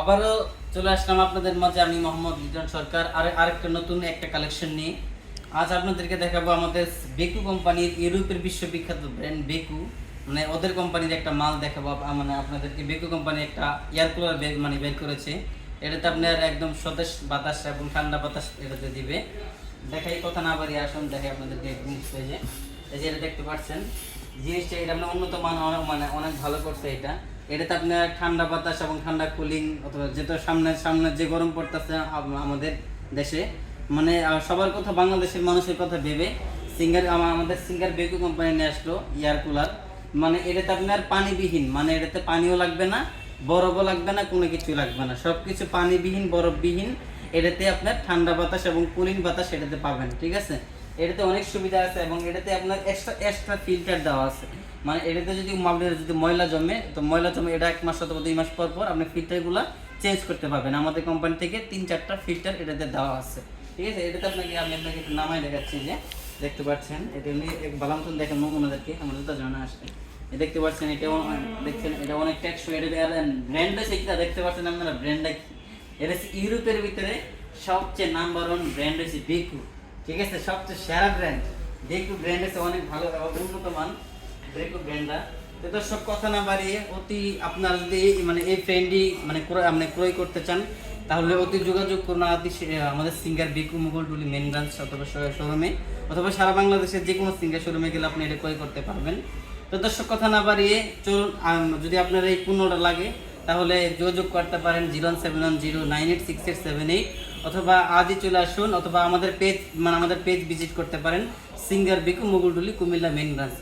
আবারও চলে আসলাম আপনাদের মাঝে। আমি মোহাম্মদ লিটন সরকার আরেকটা নতুন একটা কালেকশন নিয়ে আজ আপনাদেরকে দেখাবো আমাদের বেকু কোম্পানির ইউরোপের বিশ্ববিখ্যাত ব্র্যান্ড বেকু, মানে ওদের কোম্পানির একটা মাল দেখাবো। মানে আপনাদেরকে বেকু কোম্পানি একটা এয়ার কুলার বের করেছে। এটাতে আপনার একদম সতেজ বাতাস এবং ঠান্ডা বাতাস এটাতে দিবে। দেখাই কথা না বাড়িয়ে আসুন, দেখাই আপনাদেরকে একদম পেজে। এই যে এটা দেখতে পাচ্ছেন জিনিসটা, এটা আপনার উন্নত মান, মানে অনেক ভালো করছে এটা। এটাতে আপনার ঠান্ডা বাতাস এবং ঠান্ডা কুলিং, অথবা যেটা সামনে সামনে যে গরম পড়তেছে আমাদের দেশে, মানে সবার কথা, বাংলাদেশের মানুষের কথা ভেবে আমাদের সিঙ্গার বেকু কোম্পানি নিয়ে আসলো এয়ার কুলার। মানে এটাতে আপনার পানিবিহীন, মানে এটাতে পানিও লাগবে না, বরফও লাগবে না, কোনো কিছু লাগবে না, সব কিছু পানিবিহীন বরফবিহীন। এটাতে আপনার ঠান্ডা বাতাস এবং কুলিং বাতাস এটাতে পাবেন, ঠিক আছে। এটাতে অনেক সুবিধা আছে এবং এটাতে আপনার এক্সট্রা ফিল্টার দেওয়া আছে। মানে এটাতে যদি ময়লা জমে, তো ময়লা জমে এটা 1 মাস অথবা 2 মাস পর পর আপনি ফিল্টারগুলো চেঞ্জ করতে পারবেন। আমাদের কোম্পানি থেকে 3-4টা ফিল্টার এটাতে দেওয়া আছে, ঠিক আছে। এটাতে আমি আপনাকে একটু নামাই দেখাচ্ছি। যে দেখতে পাচ্ছেন, এটা এমনি বালাম মতন দেখেন ওনাদেরকে, আমাদের তো জানা আসবে। দেখতে পাচ্ছেন এটা দেখছেন, এটা অনেক টেকসই। এটা ব্র্যান্ড আছে কিনা দেখতে পাচ্ছেন আপনারা, ব্র্যান্ডটা কি? এটা হচ্ছে ইউরোপের ভিতরে সবচেয়ে নাম্বার 1 ব্র্যান্ড হচ্ছে বেকু, ঠিক আছে। সবচেয়ে সেরা ব্র্যান্ড বেকু ব্র্যান্ড আছে, অনেক ভালো এবং উন্নত মান বেকু ব্র্যান্ডটা। তো দর্শক, কথা না বাড়িয়ে অতি আপনার যদি মানে এই ফ্রেন্ডই মানে আপনি ক্রয় করতে চান, তাহলে অতি যোগাযোগ করুন আমাদের সিঙ্গার বেকু মোগলটুলি মেন ব্রাঞ্চ অথবা শোরুমে, অথবা সারা বাংলাদেশের যে কোনো সিঙ্গার শোরুমে গেলে আপনি এটা ক্রয় করতে পারবেন। তো দর্শক, কথা না বাড়িয়ে চলুন, যদি আপনার এই পণ্যটা লাগে তাহলে যোগাযোগ করতে পারেন 07109868778, অথবা আজই চলে আসুন, অথবা আমাদের পেজ ভিজিট করতে পারেন singer বেকু Moghaltuli Comilla main branch.